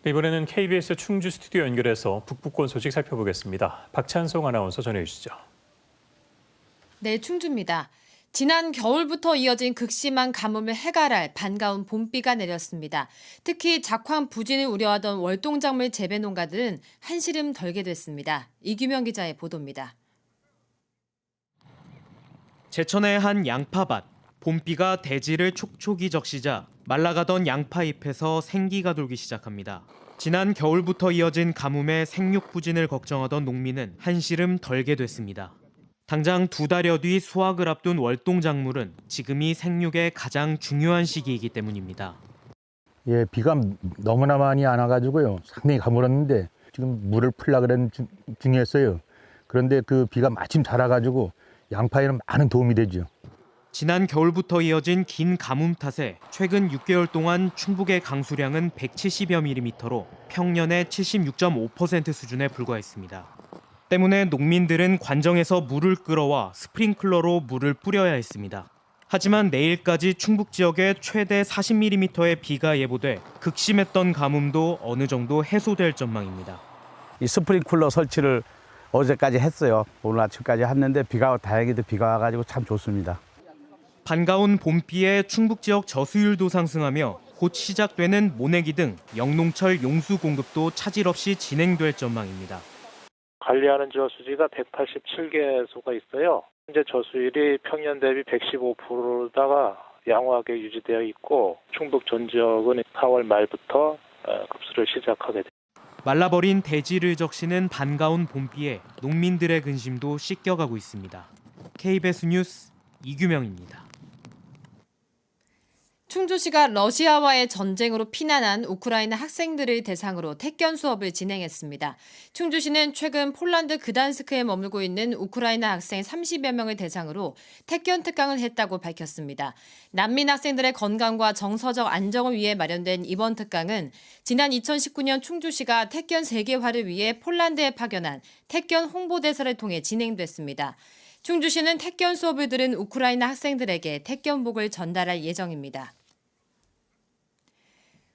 네, 이번에는 KBS 충주 스튜디오 연결해서 북부권 소식 살펴보겠습니다. 박찬송 아나운서 전해주시죠. 네, 충주입니다. 지난 겨울부터 이어진 극심한 가뭄을 해결할 반가운 봄비가 내렸습니다. 특히 작황 부진을 우려하던 월동작물 재배 농가들은 한시름 덜게 됐습니다. 이규명 기자의 보도입니다. 제천의 한 양파밭. 봄비가 대지를 촉촉이 적시자 말라가던 양파잎에서 생기가 돌기 시작합니다. 지난 겨울부터 이어진 가뭄에 생육 부진을 걱정하던 농민은 한시름 덜게 됐습니다. 당장 2달여 뒤 수확을 앞둔 월동작물은 지금이 생육의 가장 중요한 시기이기 때문입니다. 예, 비가 너무나 많이 안 와가지고요. 상당히 가물었는데 지금 물을 풀려고 그러는 중이었어요. 그런데 그 비가 마침 잘 와가지고 양파에는 많은 도움이 되죠. 지난 겨울부터 이어진 긴 가뭄 탓에 최근 6개월 동안 충북의 강수량은 170여 밀리미터로 평년의 76.5% 수준에 불과했습니다. 때문에 농민들은 관정에서 물을 끌어와 스프링클러로 물을 뿌려야 했습니다. 하지만 내일까지 충북 지역에 최대 40mm의 비가 예보돼 극심했던 가뭄도 어느 정도 해소될 전망입니다. 이 스프링클러 설치를 어제까지 했어요. 오늘 아침까지 했는데 다행히도 비가 와가지고 참 좋습니다. 반가운 봄비에 충북 지역 저수율도 상승하며 곧 시작되는 모내기 등 영농철 용수 공급도 차질 없이 진행될 전망입니다. 관리하는 저수지가 187개소가 있어요. 현재 저수율이 평년 대비 115%다가 양호하게 유지되어 있고 충북 전 지역은 4월 말부터 급수를 시작하게 됩니다. 말라버린 대지를 적시는 반가운 봄비에 농민들의 근심도 씻겨가고 있습니다. KBS 뉴스 이규명입니다. 충주시가 러시아와의 전쟁으로 피난한 우크라이나 학생들을 대상으로 택견 수업을 진행했습니다. 충주시는 최근 폴란드 그단스크에 머물고 있는 우크라이나 학생 30여 명을 대상으로 택견 특강을 했다고 밝혔습니다. 난민 학생들의 건강과 정서적 안정을 위해 마련된 이번 특강은 지난 2019년 충주시가 택견 세계화를 위해 폴란드에 파견한 택견 홍보대사를 통해 진행됐습니다. 충주시는 택견 수업을 들은 우크라이나 학생들에게 택견복을 전달할 예정입니다.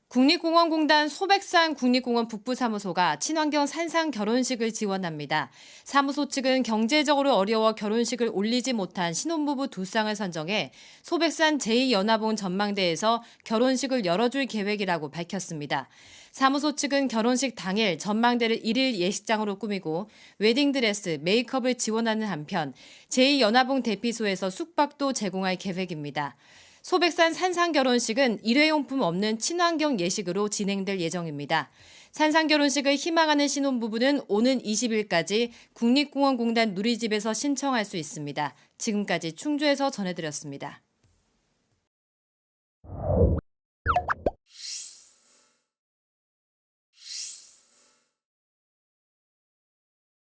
국립공원공단 소백산 국립공원 북부사무소가 친환경 산상 결혼식을 지원합니다. 사무소 측은 경제적으로 어려워 결혼식을 올리지 못한 신혼부부 2쌍을 선정해 소백산 제2연화봉 전망대에서 결혼식을 열어줄 계획이라고 밝혔습니다. 사무소 측은 결혼식 당일 전망대를 1일 예식장으로 꾸미고 웨딩드레스, 메이크업을 지원하는 한편 제2연화봉 대피소에서 숙박도 제공할 계획입니다. 소백산 산상 결혼식은 일회용품 없는 친환경 예식으로 진행될 예정입니다. 산상 결혼식을 희망하는 신혼부부는 오는 20일까지 국립공원공단 누리집에서 신청할 수 있습니다. 지금까지 충주에서 전해드렸습니다.